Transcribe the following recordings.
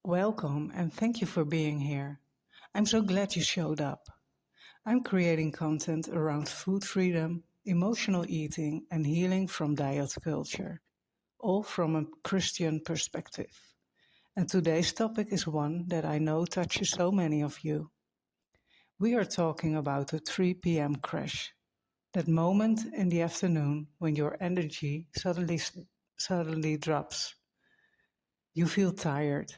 Welcome and thank you for being here. I'm so glad you showed up. I'm creating content around food freedom, emotional eating, and healing from diet culture, all from a Christian perspective. And today's topic is one that I know touches so many of you. We are talking about the 3 p.m. crash, that moment in the afternoon when your energy suddenly drops. You feel tired,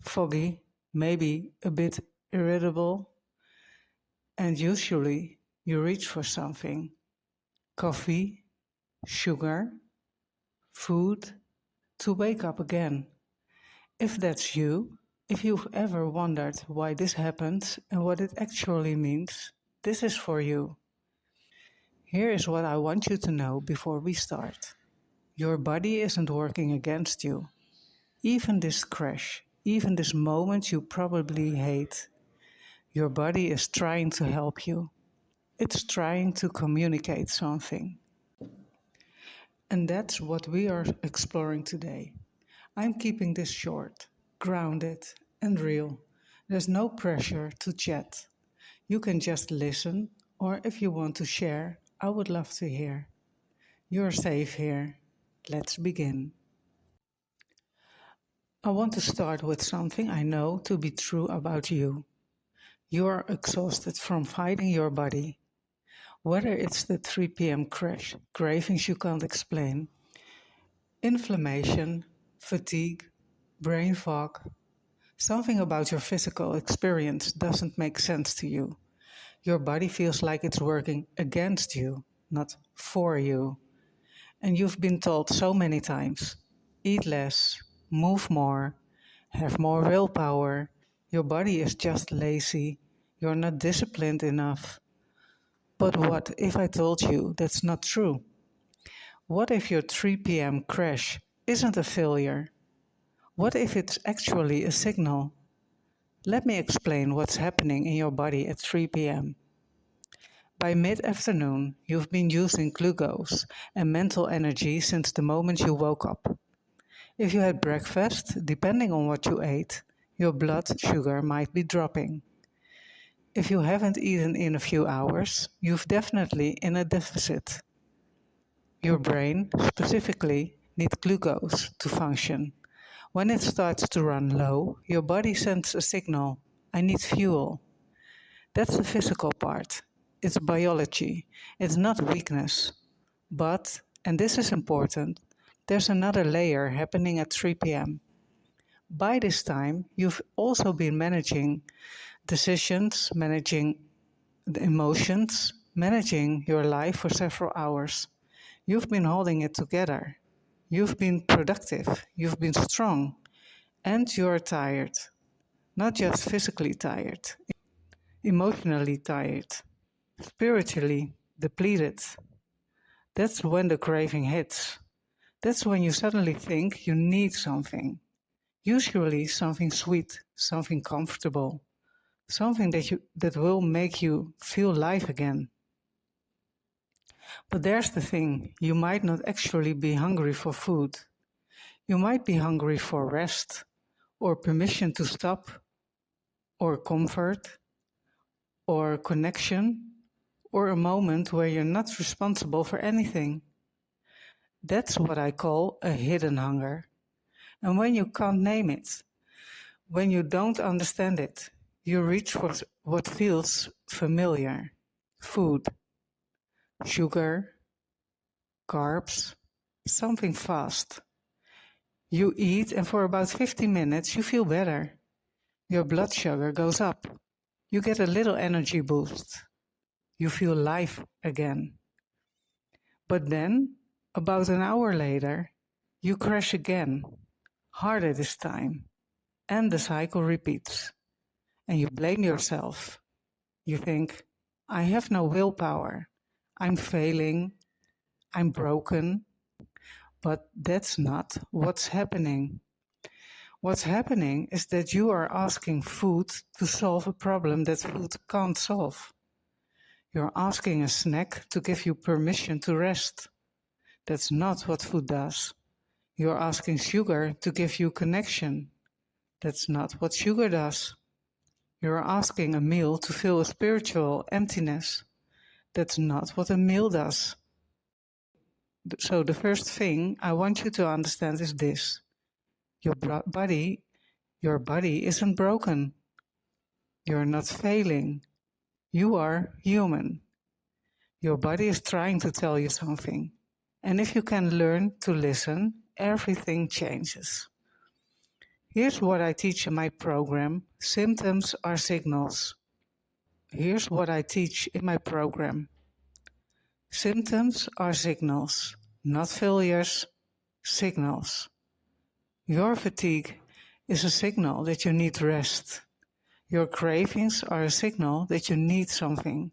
foggy, maybe a bit irritable, and usually you reach for something: coffee, sugar, food, to wake up again. If that's you, if you've ever wondered why this happens and what it actually means, this is for you. Here is what I want you to know before we start. Your body isn't working against you. Even this crash, even this moment you probably hate, your body is trying to help you. It's trying to communicate something. And that's what we are exploring today. I'm keeping this short, grounded, and real. There's no pressure to chat. You can just listen, or if you want to share, I would love to hear. You're safe here. Let's begin. I want to start with something I know to be true about you. You are exhausted from fighting your body. Whether it's the 3 p.m. crash, cravings you can't explain, inflammation, fatigue, brain fog, something about your physical experience doesn't make sense to you. Your body feels like it's working against you, not for you. And you've been told so many times: eat less, move more, have more willpower. Your body is just lazy. You're not disciplined enough. But what if I told you that's not true? What if your 3 p.m. crash isn't a failure? What if it's actually a signal? Let me explain what's happening in your body at 3 p.m. By mid-afternoon, you've been using glucose and mental energy since the moment you woke up. If you had breakfast, depending on what you ate, your blood sugar might be dropping. If you haven't eaten in a few hours, you've definitely in a deficit. Your brain, specifically, needs glucose to function. When it starts to run low, your body sends a signal: I need fuel. That's the physical part. It's biology. It's not weakness. But, and this is important, there's another layer happening at 3 p.m. By this time, you've also been managing decisions, managing the emotions, managing your life for several hours. You've been holding it together. You've been productive. You've been strong. And you're tired. Not just physically tired, emotionally tired, spiritually depleted. That's when the craving hits. That's when you suddenly think you need something. Usually something sweet, something comfortable, something that will make you feel life again. But there's the thing, you might not actually be hungry for food. You might be hungry for rest, or permission to stop, or comfort, or connection, or a moment where you're not responsible for anything. That's what I call a hidden hunger. And when you can't name it, when you don't understand it, you reach for what feels familiar: food, sugar, carbs, something fast. You eat, and for about 15 minutes you feel better. Your blood sugar goes up. You get a little energy boost. You feel life again. But then, about an hour later, you crash again, harder this time, and the cycle repeats. And you blame yourself. You think, I have no willpower. I'm failing. I'm broken. But that's not what's happening. What's happening is that you are asking food to solve a problem that food can't solve. You're asking a snack to give you permission to rest. That's not what food does. You're asking sugar to give you connection. That's not what sugar does. You're asking a meal to fill a spiritual emptiness. That's not what a meal does. So the first thing I want you to understand is this. Your body isn't broken. You're not failing. You are human. Your body is trying to tell you something. And if you can learn to listen, everything changes. Here's what I teach in my program. Symptoms are signals. Here's what I teach in my program. Symptoms are signals, not failures, signals. Your fatigue is a signal that you need rest. Your cravings are a signal that you need something.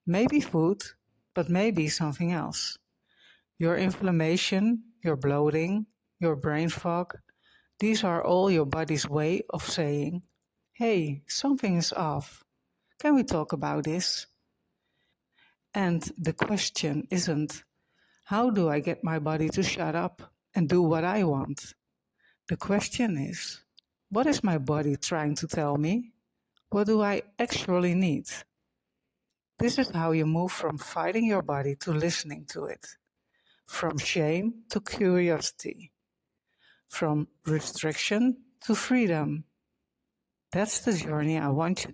Maybe food, but maybe something else. Your inflammation, your bloating, your brain fog, these are all your body's way of saying, hey, something is off. Can we talk about this? And the question isn't, how do I get my body to shut up and do what I want? The question is, what is my body trying to tell me? What do I actually need? This is how you move from fighting your body to listening to it, from shame to curiosity, from restriction to freedom. That's the journey I want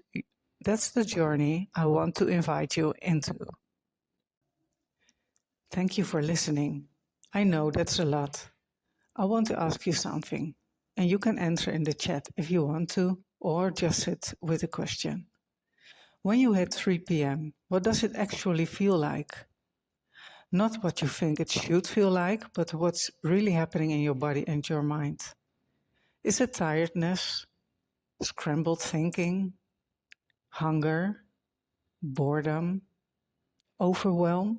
to invite you into. Thank you for listening. I know that's a lot. I want to ask you something, and you can answer in the chat if you want to, or just sit with a question. When you hit 3 p.m., what does it actually feel like? Not what you think it should feel like, but what's really happening in your body and your mind. Is it tiredness, scrambled thinking, hunger, boredom, overwhelm,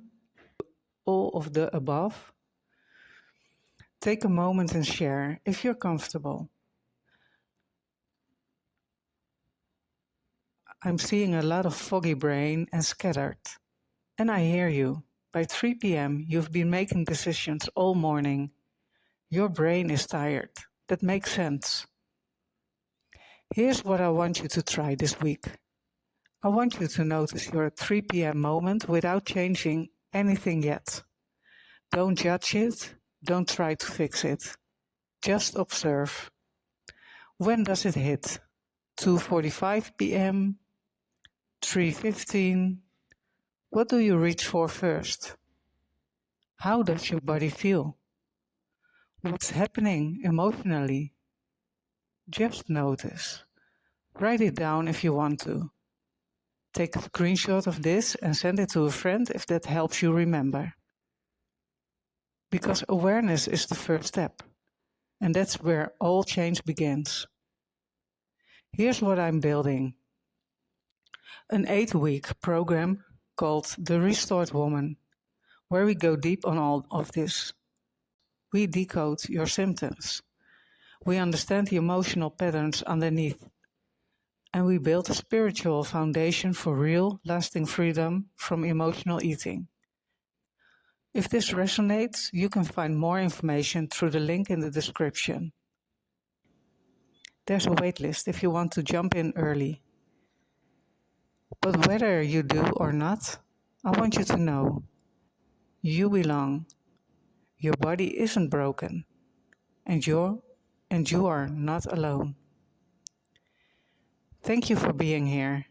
all of the above? Take a moment and share if you're comfortable. I'm seeing a lot of foggy brain and scattered. And I hear you. By 3 p.m., you've been making decisions all morning. Your brain is tired. That makes sense. Here's what I want you to try this week. I want you to notice your 3 p.m. moment without changing anything yet. Don't judge it. Don't try to fix it. Just observe. When does it hit? 2:45 p.m., 3:15. What do you reach for first? How does your body feel? What's happening emotionally? Just notice. Write it down if you want to. Take a screenshot of this and send it to a friend if that helps you remember. Because awareness is the first step, and that's where all change begins. Here's what I'm building. An 8-week program called The Restored Woman, where we go deep on all of this. We decode your symptoms. We understand the emotional patterns underneath. And we build a spiritual foundation for real, lasting freedom from emotional eating. If this resonates, you can find more information through the link in the description. There's a waitlist if you want to jump in early. But whether you do or not, I want you to know you belong. Your body isn't broken, and you are not alone. Thank you for being here.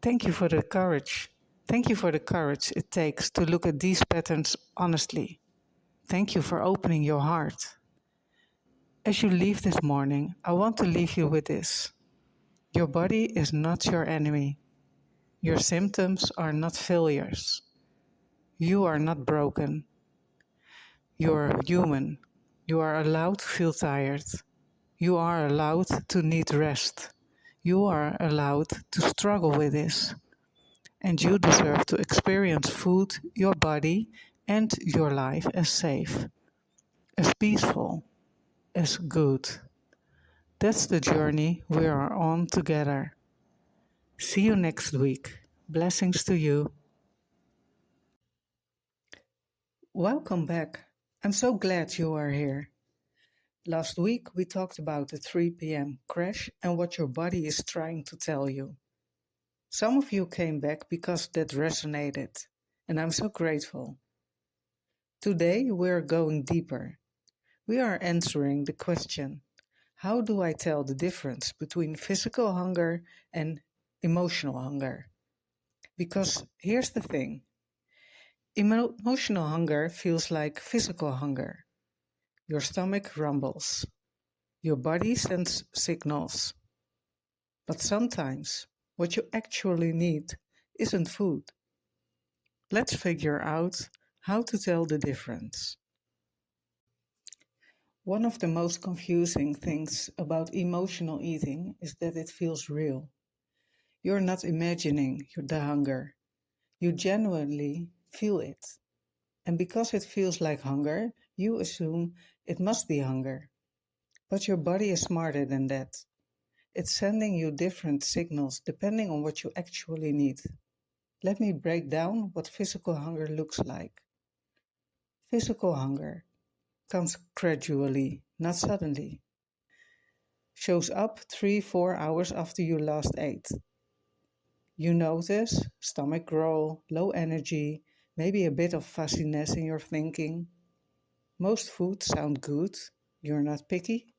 Thank you for the courage. Thank you for the courage it takes to look at these patterns honestly. Thank you for opening your heart. As you leave this morning, I want to leave you with this. Your body is not your enemy. Your symptoms are not failures. You are not broken. You are human. You are allowed to feel tired. You are allowed to need rest. You are allowed to struggle with this. And you deserve to experience food, your body, and your life as safe, as peaceful, as good. That's the journey we are on together. See you next week. Blessings to you. Welcome back. I'm so glad you are here. Last week, we talked about the 3 p.m. crash and what your body is trying to tell you. Some of you came back because that resonated, and I'm so grateful. Today, we're going deeper. We are answering the question, how do I tell the difference between physical hunger and emotional hunger? Because here's the thing, emotional hunger feels like physical hunger. Your stomach rumbles. Your body sends signals. But sometimes what you actually need isn't food. Let's figure out how to tell the difference. One of the most confusing things about emotional eating is that it feels real. You're not imagining the hunger. You genuinely feel it. And because it feels like hunger, you assume it must be hunger. But your body is smarter than that. It's sending you different signals depending on what you actually need. Let me break down what physical hunger looks like. Physical hunger comes gradually, not suddenly. Shows up 3-4 hours after you last ate. You notice stomach growl, low energy, maybe a bit of fuzziness in your thinking. Most foods sound good. You're not picky.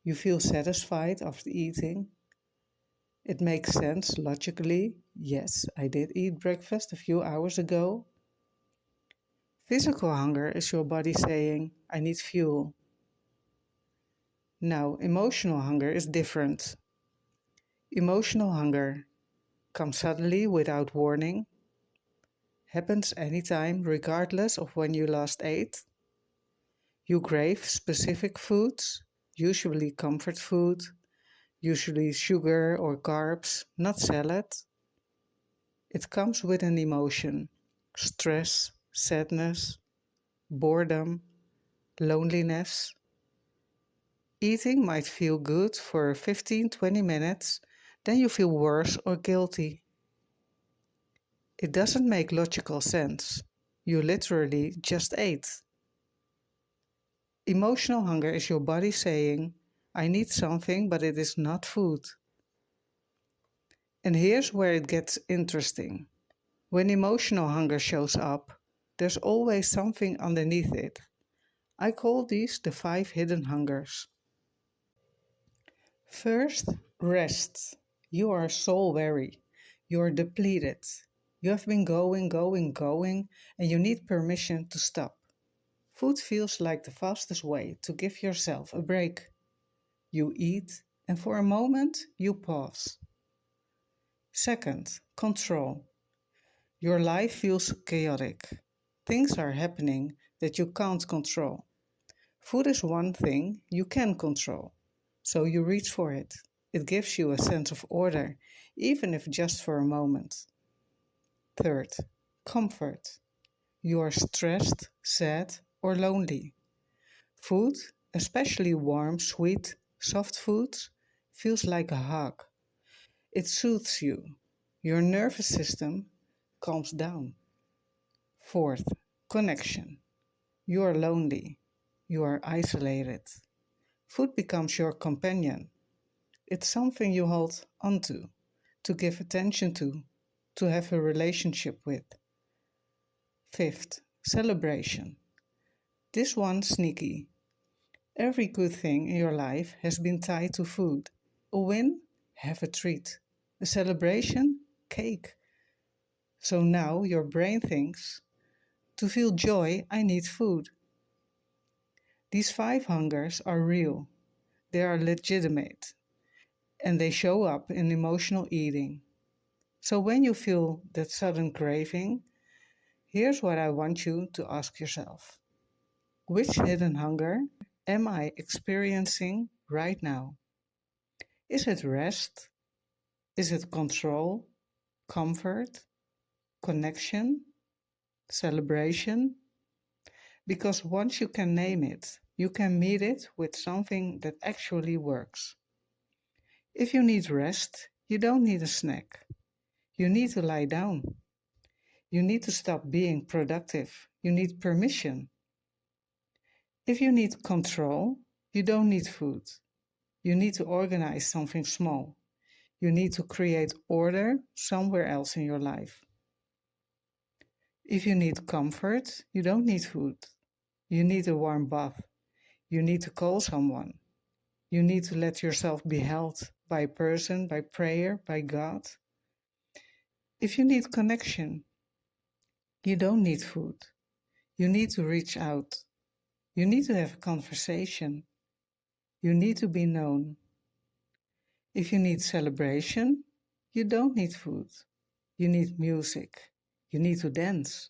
You feel satisfied after eating. It makes sense logically. Yes, I did eat breakfast a few hours ago. Physical hunger is your body saying, I need fuel. Now, emotional hunger is different. Emotional hunger comes suddenly without warning, happens anytime, regardless of when you last ate. You crave specific foods, usually comfort food, usually sugar or carbs, not salad. It comes with an emotion, stress, sadness, boredom, loneliness. Eating might feel good for 15-20 minutes, then you feel worse or guilty. It doesn't make logical sense. You literally just ate. Emotional hunger is your body saying, I need something, but it is not food. And here's where it gets interesting. When emotional hunger shows up, there's always something underneath it. I call these the 5 hidden hungers. First, rest. You are soul weary. You are depleted. You have been going, and you need permission to stop. Food feels like the fastest way to give yourself a break. You eat, and for a moment, you pause. Second, control. Your life feels chaotic. Things are happening that you can't control. Food is one thing you can control, so you reach for it. It gives you a sense of order, even if just for a moment. Third, comfort. You are stressed, sad, or lonely. Food, especially warm, sweet, soft foods, feels like a hug. It soothes you. Your nervous system calms down. Fourth, connection. You are lonely. You are isolated. Food becomes your companion. It's something you hold onto, to give attention to have a relationship with. Fifth, celebration. This one's sneaky. Every good thing in your life has been tied to food. A win? Have a treat. A celebration? Cake. So now your brain thinks, to feel joy, I need food. These 5 hungers are real. They are legitimate. And they show up in emotional eating. So when you feel that sudden craving, here's what I want you to ask yourself. Which hidden hunger am I experiencing right now? Is it rest? Is it control, comfort, connection, celebration? Because once you can name it, you can meet it with something that actually works. If you need rest, you don't need a snack. You need to lie down. You need to stop being productive. You need permission. If you need control, You don't need food. You need to organize something small. You need to create order somewhere else in your life. If you need comfort, you don't need food. You need a warm bath. You need to call someone. You need to let yourself be held by a person, by prayer, by God. If you need connection, you don't need food. You need to reach out. You need to have a conversation. You need to be known. If you need celebration, you don't need food. You need music. You need to dance.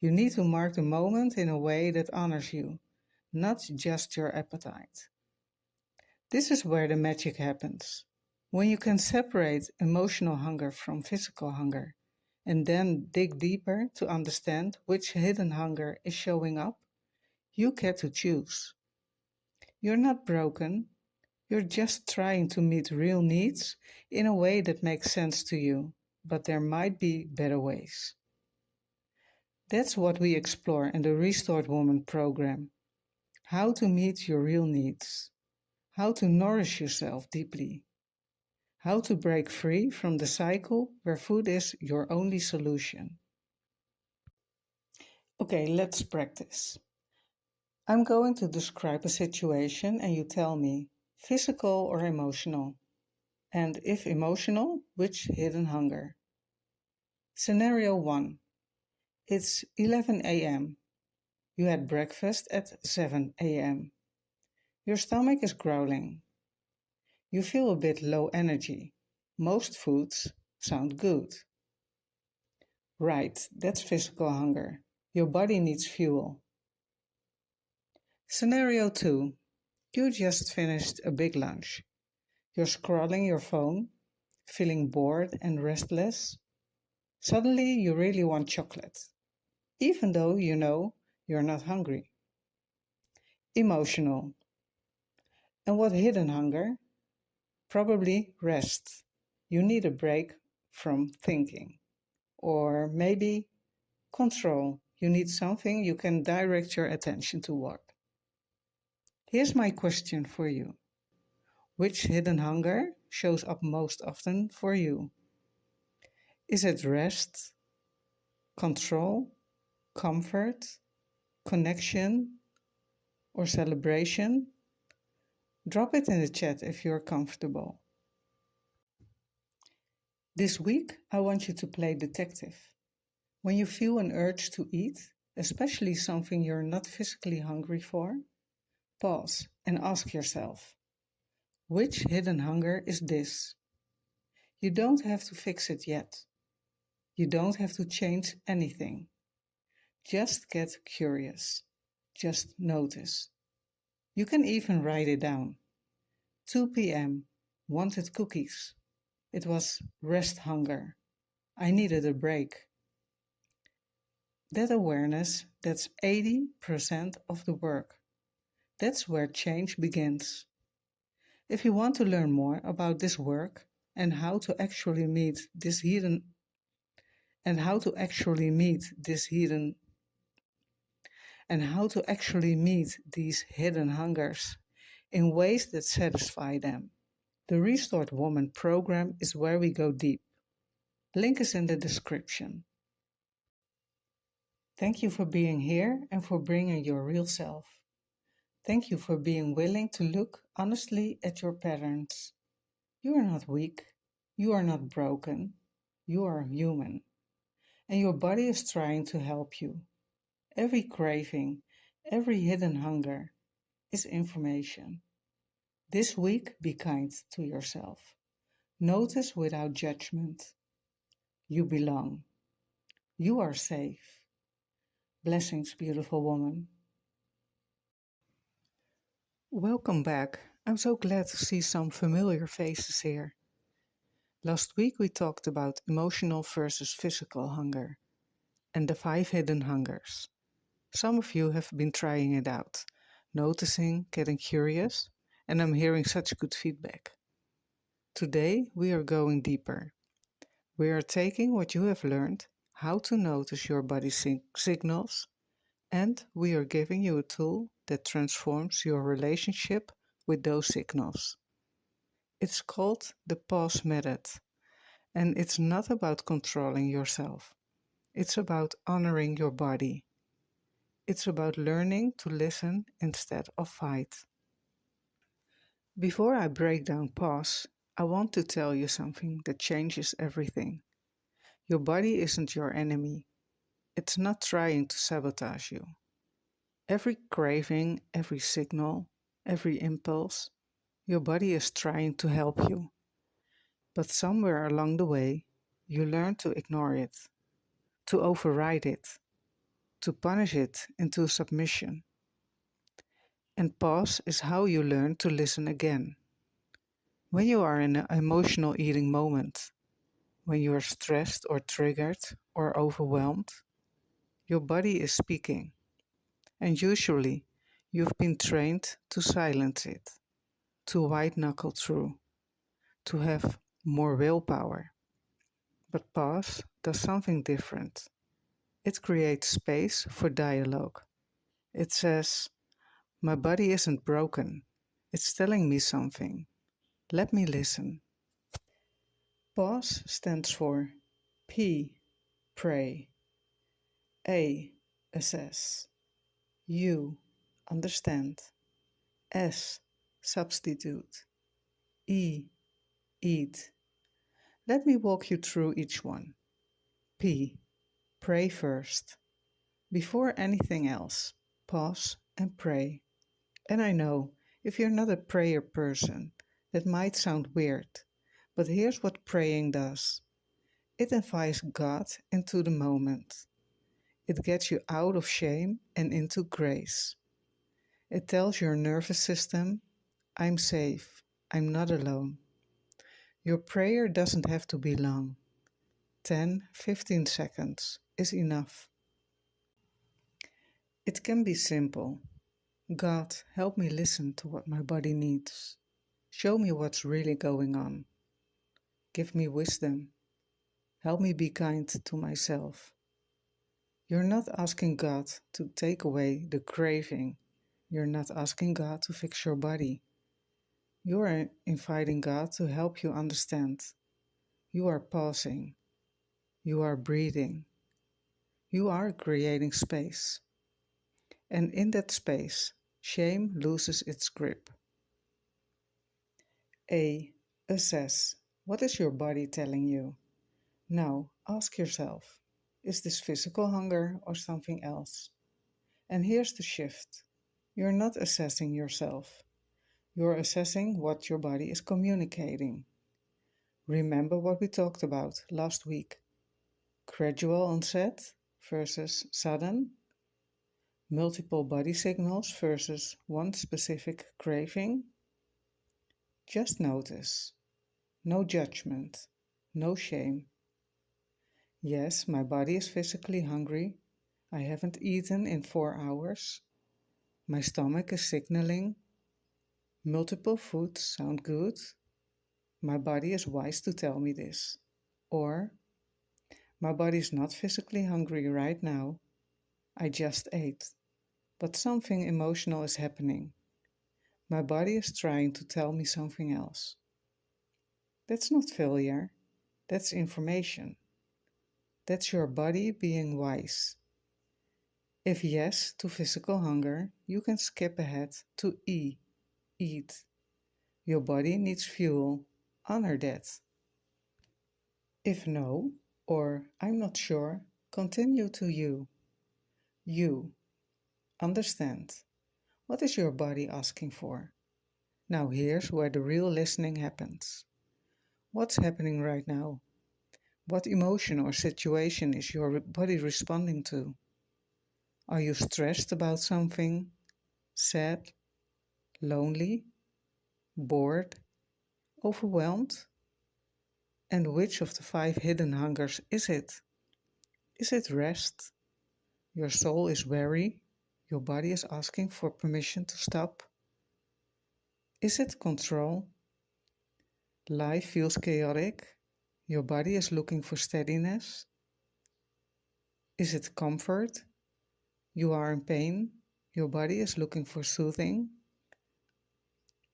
You need to mark the moment in a way that honors you, not just your appetite. This is where the magic happens. When you can separate emotional hunger from physical hunger and then dig deeper to understand which hidden hunger is showing up, you get to choose. You're not broken, you're just trying to meet real needs in a way that makes sense to you, but there might be better ways. That's what we explore in the Restored Woman program. How to meet your real needs. How to nourish yourself deeply. How to break free from the cycle where food is your only solution. Okay, let's practice. I'm going to describe a situation and you tell me physical or emotional. And if emotional, which hidden hunger? Scenario 1. It's 11 a.m. You had breakfast at 7 a.m. Your stomach is growling. You feel a bit low energy. Most foods sound good. Right, that's physical hunger. Your body needs fuel. Scenario 2. You just finished a big lunch. You're scrolling your phone, feeling bored and restless. Suddenly you really want chocolate, even though you know you're not hungry. Emotional. And what hidden hunger? Probably rest. You need a break from thinking. Or maybe control. You need something you can direct your attention toward. Here's my question for you. Which hidden hunger shows up most often for you? Is it rest, control, comfort, connection, or celebration? Drop it in the chat if you're comfortable. This week, I want you to play detective. When you feel an urge to eat, especially something you're not physically hungry for, pause and ask yourself, which hidden hunger is this? You don't have to fix it yet. You don't have to change anything. Just get curious. Just notice. You can even write it down. 2 p.m. Wanted cookies. It was rest hunger. I needed a break. That awareness, that's 80% of the work. That's where change begins. If you want to learn more about this work and how to actually meet this hidden and how to actually meet these hidden hungers in ways that satisfy them. The Restored Woman program is where we go deep. Link is in the description. Thank you for being here and for bringing your real self. Thank you for being willing to look honestly at your patterns. You are not weak. You are not broken. You are human. And your body is trying to help you. Every craving, every hidden hunger is information. This week, be kind to yourself. Notice without judgment. You belong. You are safe. Blessings, beautiful woman. Welcome back. I'm so glad to see some familiar faces here. Last week we talked about emotional versus physical hunger and the 5 hidden hungers. Some of you have been trying it out, noticing, getting curious, and I'm hearing such good feedback. Today we are going deeper. We are taking what you have learned, how to notice your body signals, And we are giving you a tool that transforms your relationship with those signals. It's called the pause method, and it's not about controlling yourself. It's about honoring your body. It's about learning to listen instead of fight. Before I break down pause, I want to tell you something that changes everything. Your body isn't your enemy. It's not trying to sabotage you. Every craving, every signal, every impulse, your body is trying to help you. But somewhere along the way, you learn to ignore it, to override it, to punish it into submission. And pause is how you learn to listen again. When you are in an emotional eating moment, when you are stressed or triggered or overwhelmed, your body is speaking. And usually, you've been trained to silence it, to white knuckle through, to have more willpower. But pause does something different. It creates space for dialogue. It says, my body isn't broken. It's telling me something. Let me listen. Pause stands for P, pray, A, assess, U, understand, S, substitute, E, eat. Let me walk you through each one. P, pray first. Before anything else, pause and pray. And I know, if you're not a prayer person, that might sound weird, but here's what praying does. It invites God into the moment. It gets you out of shame and into grace. It tells your nervous system, I'm safe, I'm not alone. Your prayer doesn't have to be long. 10, 15 seconds is enough. It can be simple. God, help me listen to what my body needs. Show me what's really going on. Give me wisdom. Help me be kind to myself. You're not asking God to take away the craving. You're not asking God to fix your body. You are inviting God to help you understand. You are pausing. You are breathing. You are creating space. And in that space, shame loses its grip. A. Assess. What is your body telling you? Now, ask yourself, is this physical hunger or something else? And here's the shift. You're not assessing yourself. You're assessing what your body is communicating. Remember what we talked about last week. Gradual onset versus sudden. Multiple body signals versus one specific craving. Just notice. No judgment. No shame. Yes, my body is physically hungry. I haven't eaten in 4 hours. My stomach is signaling. Multiple foods sound good. My body is wise to tell me this. Or, my body is not physically hungry right now. I just ate. But something emotional is happening. My body is trying to tell me something else. That's not failure. That's information. That's your body being wise. If yes to physical hunger, you can skip ahead to E, eat. Your body needs fuel. Honor that. If no, or I'm not sure, continue to you. You. Understand. What is your body asking for? Now here's where the real listening happens. What's happening right now? What emotion or situation is your body responding to? Are you stressed about something? Sad? Lonely? Bored? Overwhelmed? And which of the 5 hidden hungers is it? Is it rest? Your soul is weary? Your body is asking for permission to stop? Is it control? Life feels chaotic? Your body is looking for steadiness? Is it comfort? You are in pain. Your body is looking for soothing.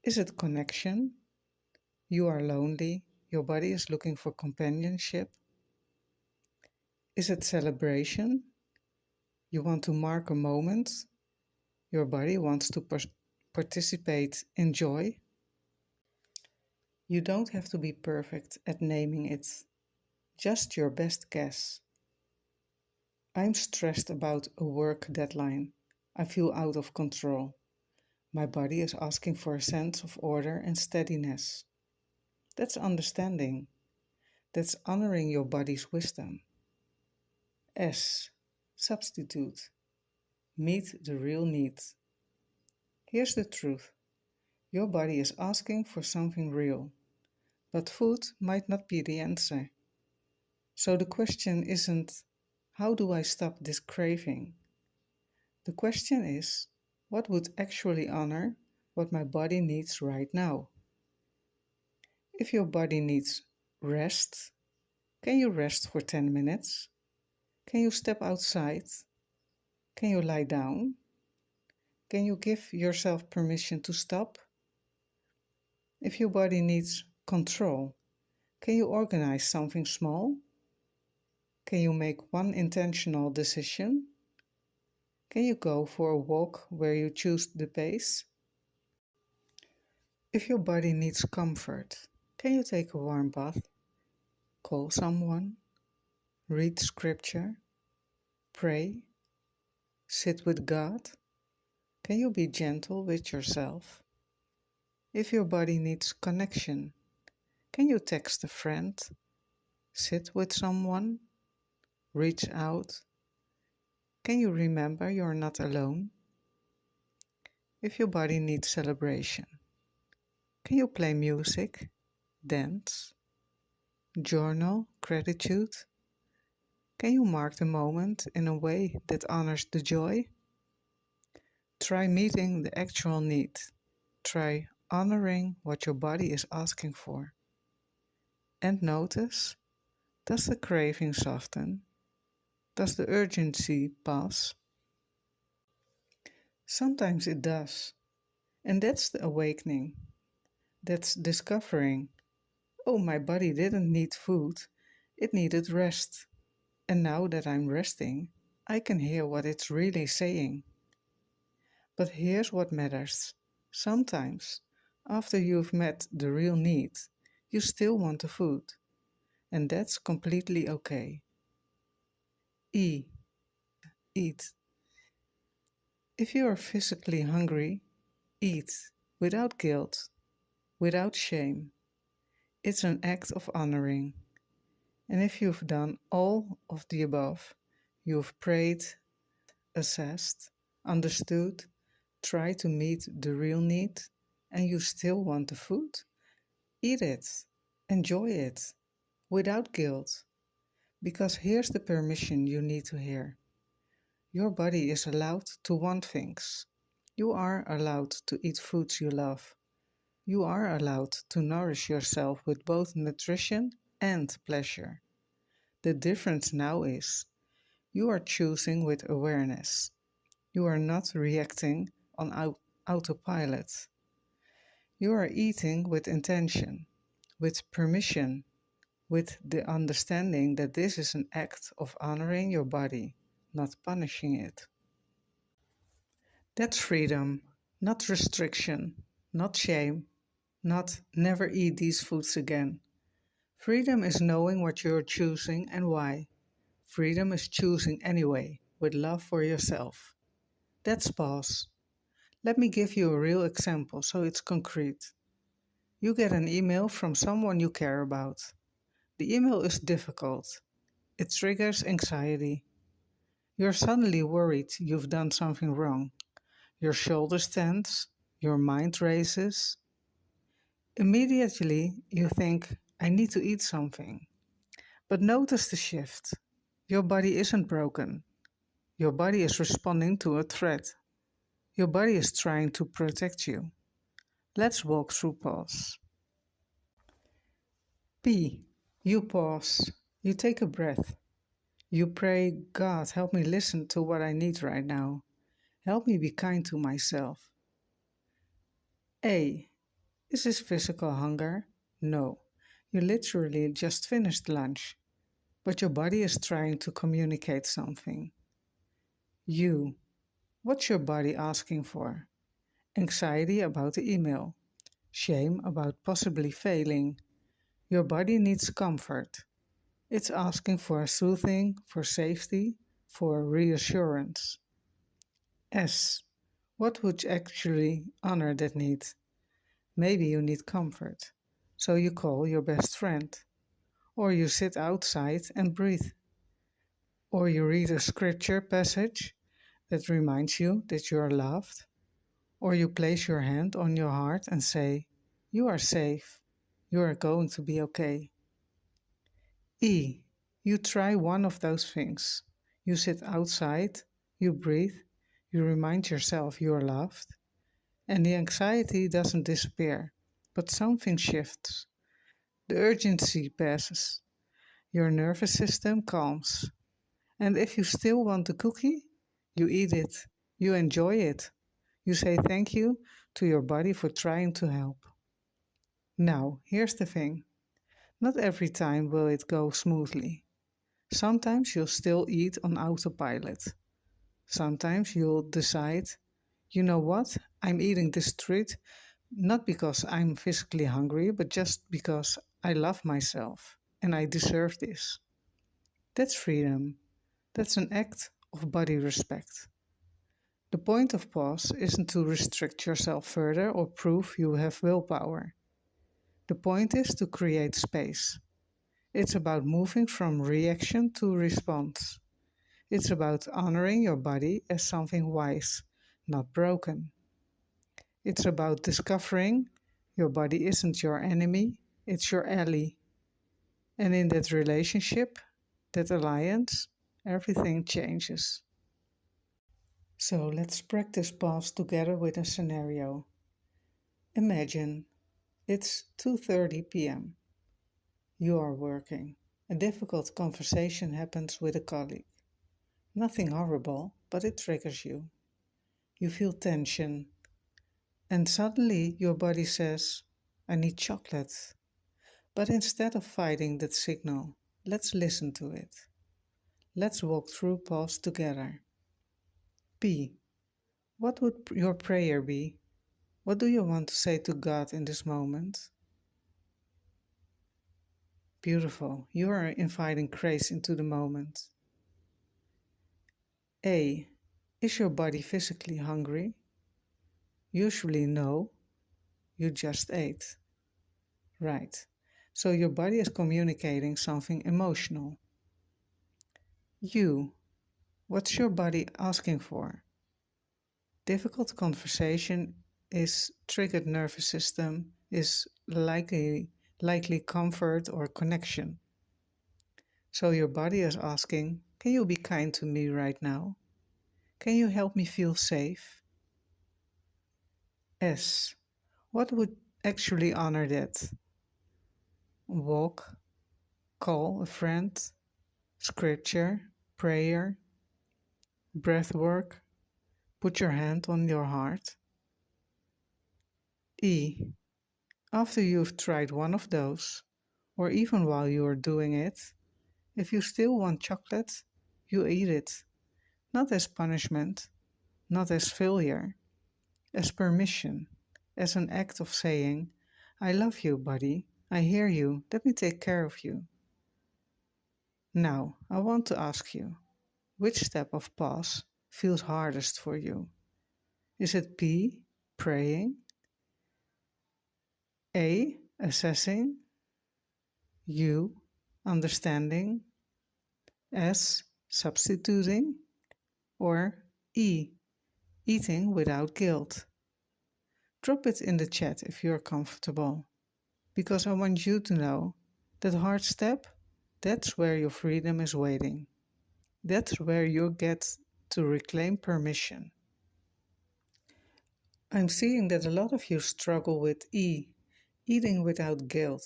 Is it connection? You are lonely. Your body is looking for companionship. Is it celebration? You want to mark a moment. Your body wants to participate in joy. You don't have to be perfect at naming it, just your best guess. I'm stressed about a work deadline. I feel out of control. My body is asking for a sense of order and steadiness. That's understanding. That's honoring your body's wisdom. S. Substitute. Meet the real need. Here's the truth. Your body is asking for something real, but food might not be the answer. So the question isn't, how do I stop this craving? The question is, what would actually honor what my body needs right now? If your body needs rest, can you rest for 10 minutes? Can you step outside? Can you lie down? Can you give yourself permission to stop? If your body needs control, can you organize something small? Can you make one intentional decision? Can you go for a walk where you choose the pace? If your body needs comfort, can you take a warm bath? Call someone? Read scripture? Pray? Sit with God? Can you be gentle with yourself? If your body needs connection, can you text a friend? Sit with someone? Reach out? Can you remember you're not alone? If your body needs celebration, can you play music, dance, journal, gratitude? Can you mark the moment in a way that honors the joy? Try meeting the actual need. Try honoring what your body is asking for. And notice, does the craving soften? Does the urgency pass? Sometimes it does. And that's the awakening. That's discovering, oh, my body didn't need food, it needed rest. And now that I'm resting, I can hear what it's really saying. But here's what matters. Sometimes, after you've met the real need, you still want the food. And that's completely okay. E. Eat. If you are physically hungry, eat without guilt, without shame. It's an act of honoring. And if you've done all of the above, you've prayed, assessed, understood, tried to meet the real need, and you still want the food, eat it, enjoy it, without guilt. Because here's the permission you need to hear. Your body is allowed to want things. You are allowed to eat foods you love. You are allowed to nourish yourself with both nutrition and pleasure. The difference now is you are choosing with awareness. You are not reacting on autopilot. You are eating with intention, with permission, with the understanding that this is an act of honoring your body, not punishing it. That's freedom, not restriction, not shame, not never eat these foods again. Freedom is knowing what you're choosing and why. Freedom is choosing anyway, with love for yourself. That's pause. Let me give you a real example so it's concrete. You get an email from someone you care about. The email is difficult. It triggers anxiety. You're suddenly worried you've done something wrong. Your shoulders tense, your mind races. Immediately you think, I need to eat something. But notice the shift. Your body isn't broken. Your body is responding to a threat. Your body is trying to protect you. Let's walk through pause. P. You pause. You take a breath. You pray, God, help me listen to what I need right now. Help me be kind to myself. A. Is this physical hunger? No. You literally just finished lunch, but your body is trying to communicate something. You. What's your body asking for? Anxiety about the email. Shame about possibly failing. Your body needs comfort. It's asking for soothing, for safety, for reassurance. S. What would actually honor that need? Maybe you need comfort. So you call your best friend. Or you sit outside and breathe. Or you read a scripture passage that reminds you that you are loved. Or you place your hand on your heart and say, you are safe. You are going to be okay. E. You try one of those things. You sit outside, you breathe, you remind yourself you are loved, and the anxiety doesn't disappear, but something shifts. The urgency passes. Your nervous system calms. And if you still want the cookie, you eat it. You enjoy it. You say thank you to your body for trying to help. Now, here's the thing. Not every time will it go smoothly. Sometimes you'll still eat on autopilot. Sometimes you'll decide, you know what, I'm eating this treat not because I'm physically hungry, but just because I love myself and I deserve this. That's freedom. That's an act of body respect. The point of pause isn't to restrict yourself further or prove you have willpower. The point is to create space. It's about moving from reaction to response. It's about honoring your body as something wise, not broken. It's about discovering your body isn't your enemy, it's your ally. And in that relationship, that alliance, everything changes. So let's practice pause together with a scenario. Imagine it's 2:30 p.m. You are working. A difficult conversation happens with a colleague. Nothing horrible, but it triggers you. You feel tension, and suddenly your body says, I need chocolate. But instead of fighting that signal, let's listen to it. Let's walk through pause together. P. What would your prayer be? What do you want to say to God in this moment? Beautiful. You are inviting grace into the moment. A. Is your body physically hungry? Usually no. You just ate. Right. So your body is communicating something emotional. You. What's your body asking for? Difficult conversation is triggered nervous system is likely comfort or connection. So your body is asking, can you be kind to me right now? Can you help me feel safe? S. What would actually honor that? Walk, call a friend, scripture, prayer, breath work, put your hand on your heart. E. After you've tried one of those, or even while you are doing it, if you still want chocolate, you eat it, not as punishment, not as failure, as permission, as an act of saying, I love you, buddy, I hear you, let me take care of you. Now, I want to ask you, which step of pause feels hardest for you? Is it P, praying, A, assessing, U, understanding, S, substituting, or E, eating without guilt? Drop it in the chat if you're comfortable, because I want you to know that hard step, that's where your freedom is waiting. That's where you get to reclaim permission. I'm seeing that a lot of you struggle with E, eating without guilt.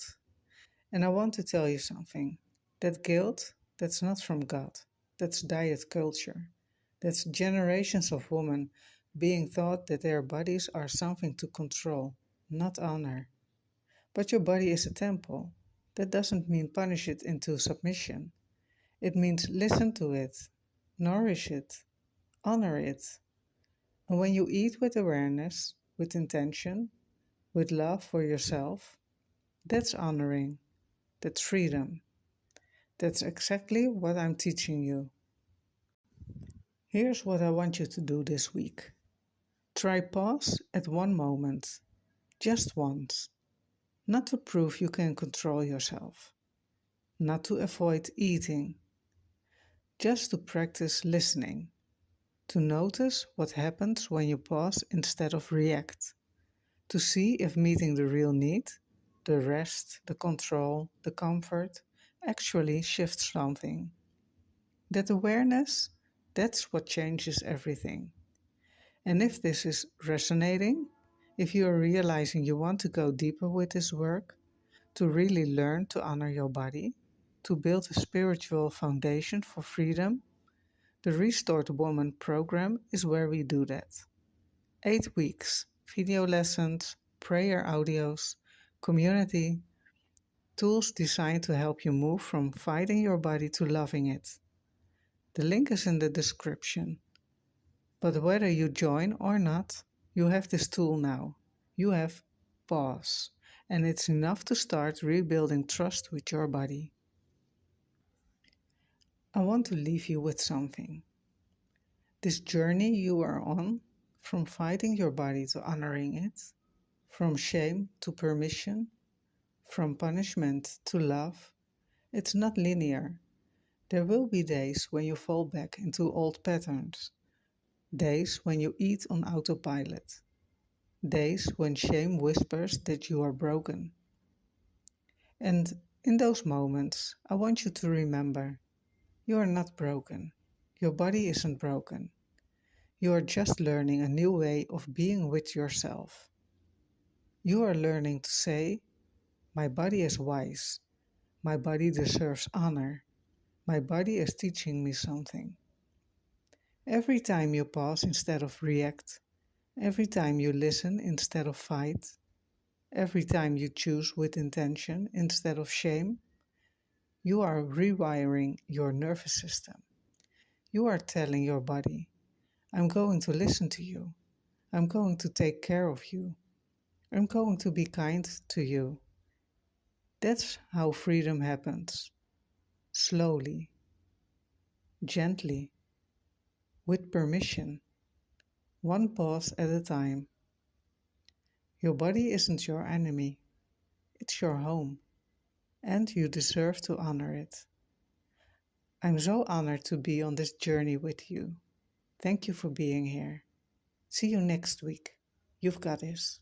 And I want to tell you something. That guilt, that's not from God. That's diet culture. That's generations of women being taught that their bodies are something to control, not honor. But your body is a temple. That doesn't mean punish it into submission. It means listen to it, nourish it, honor it. And when you eat with awareness, with intention, with love for yourself, that's honoring, that's freedom. That's exactly what I'm teaching you. Here's what I want you to do this week. Try pause at one moment, just once. Not to prove you can control yourself, not to avoid eating, just to practice listening, to notice what happens when you pause instead of react, to see if meeting the real need, the rest, the control, the comfort, actually shifts something. That awareness, that's what changes everything. And if this is resonating, if you are realizing you want to go deeper with this work, to really learn to honor your body, to build a spiritual foundation for freedom, the Restored Woman program is where we do that. 8 weeks, video lessons, prayer audios, community, tools designed to help you move from fighting your body to loving it. The link is in the description. But whether you join or not, you have this tool now. You have pause, and it's enough to start rebuilding trust with your body. I want to leave you with something. This journey you are on, from fighting your body to honoring it, from shame to permission, from punishment to love, it's not linear. There will be days when you fall back into old patterns, days when you eat on autopilot, days when shame whispers that you are broken. And in those moments, I want you to remember you are not broken. Your body isn't broken. You are just learning a new way of being with yourself. You are learning to say, my body is wise. My body deserves honor. My body is teaching me something. Every time you pause instead of react, every time you listen instead of fight, every time you choose with intention instead of shame, you are rewiring your nervous system. You are telling your body, I'm going to listen to you. I'm going to take care of you. I'm going to be kind to you. That's how freedom happens. Slowly, gently, with permission, one pause at a time. Your body isn't your enemy, it's your home, and you deserve to honor it. I'm so honored to be on this journey with you. Thank you for being here. See you next week. You've got this.